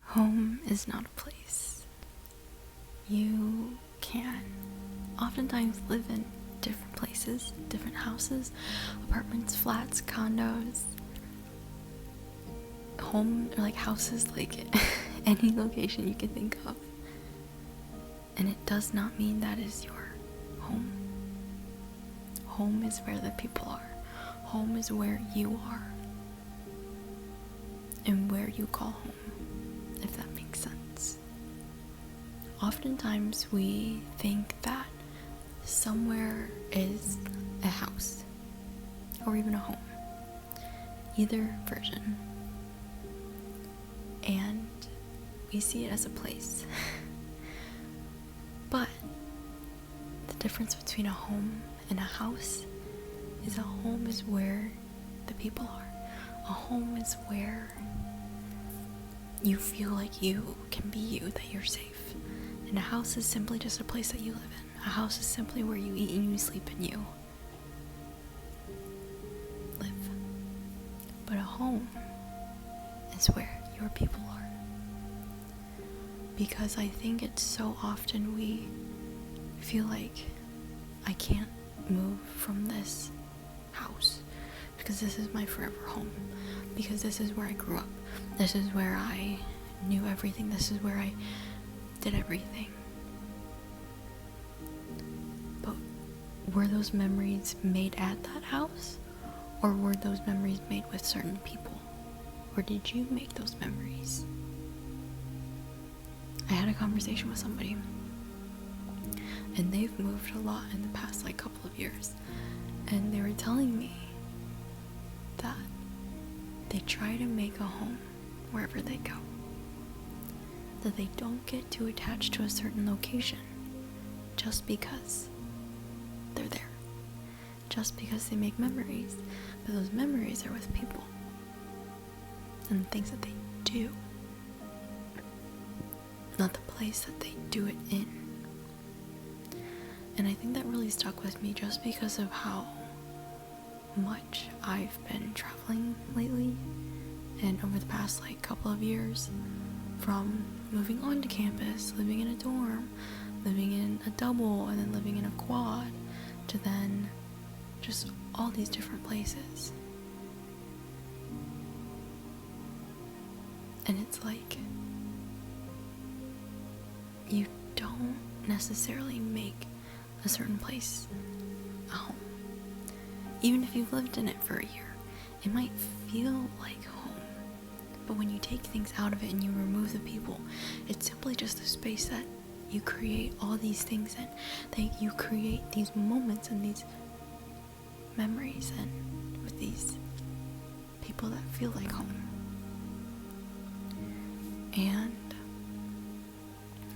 Home is not a place. You can oftentimes live in different places, different houses, apartments, flats, condos, home, or like houses, like any location you can think of. And it does not mean that is your home. Home is where the people are. Home is where you are. And where you call home, if that makes sense. Oftentimes we think that somewhere is a house or even a home, either version, and we see it as a place. But the difference between a home and a house is a home is where the people are. A home is where you feel like you can be you, that you're safe. And a house is simply just a place that you live in. A house is simply where you eat and you sleep and you live. But a home is where your people are. Because I think it's so often we feel like I can't move from this house because this is my forever home. Because this is where I grew up. This is where I knew everything. This is where I did everything. But were those memories made at that house? Or were those memories made with certain people? Or did you make those memories? I had a conversation with somebody, and they've moved a lot in the past couple of years, and they were telling me that they try to make a home wherever they go, that they don't get too attached to a certain location just because they're there, just because they make memories, but those memories are with people and the things that they do, not the place that they do it in. And I think that really stuck with me just because of how much I've been traveling lately and over the past couple of years, from moving onto campus, living in a dorm, living in a double, and then living in a quad, to then just all these different places. And it's like, you don't necessarily make a certain place a home. Even if you've lived in it for a year, it might feel like home. But when you take things out of it and you remove the people, it's simply just a space that you create all these things in. That you create these moments and these memories and with these people that feel like home. And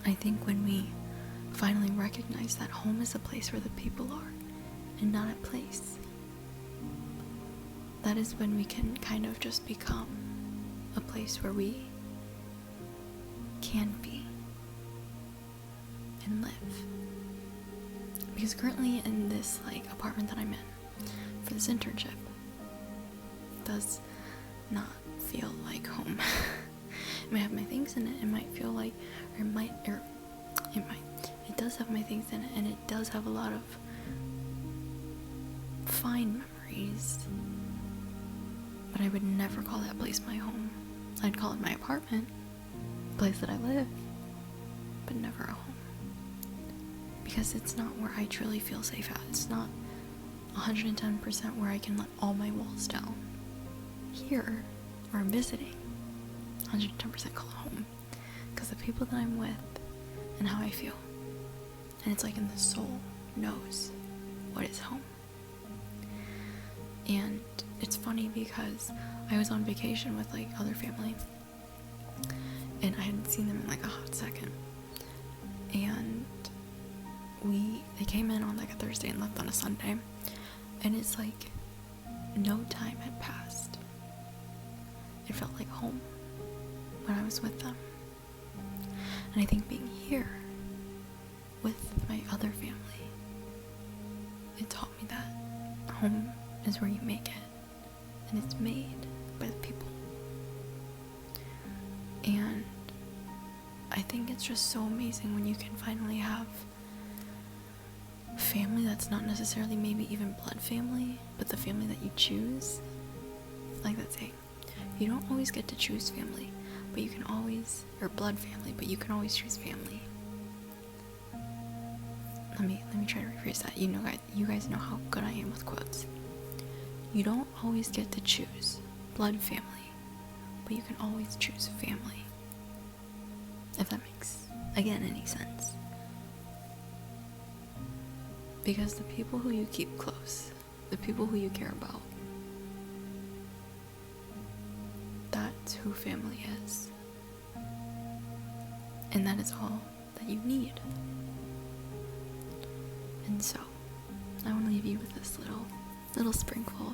I think when we finally recognize that home is a place where the people are and not a place, that is when we can kind of just become a place where we can be and live. Because currently in this apartment that I'm in for this internship, it does not feel like home. It might have my things in it. It might feel like, it does have my things in it, and it does have a lot of fine memories. But I would never call that place my home. I'd call it my apartment, the place that I live, but never a home. Because it's not where I truly feel safe at. It's not 110% where I can let all my walls down. Here, where I'm visiting, 110% call it home. Because the people that I'm with and how I feel. And it's in the soul knows what is home. And it's funny because I was on vacation with other family, and I hadn't seen them in a hot second, and they came in on a Thursday and left on a Sunday, and it's no time had passed. It felt like home when I was with them. And I think being here with my other family, it taught me that home is where you make it, and it's made by the people. And I think it's just so amazing when you can finally have family that's not necessarily maybe even blood family, but the family that you choose. Like that saying, you don't always get to choose family, but you can always, or blood family, but you can always choose family. Let me try to rephrase that. You guys know how good I am with quotes. You don't always get to choose blood family, but you can always choose family. If that makes, again, any sense. Because the people who you keep close, the people who you care about, that's who family is. And that is all that you need. And so, I want to leave you with this little sprinkle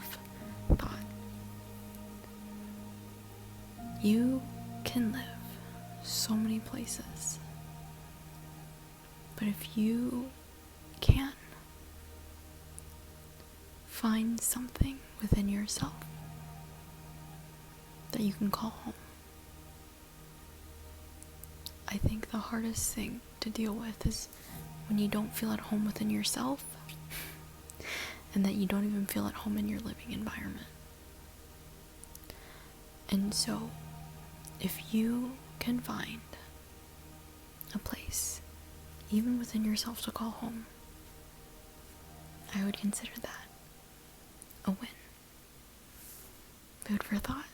of thought. You can live so many places, but if you can find something within yourself that you can call home, I think the hardest thing to deal with is when you don't feel at home within yourself and that you don't even feel at home in your living environment. And so, if you can find a place, even within yourself, to call home, I would consider that a win. Food for thought.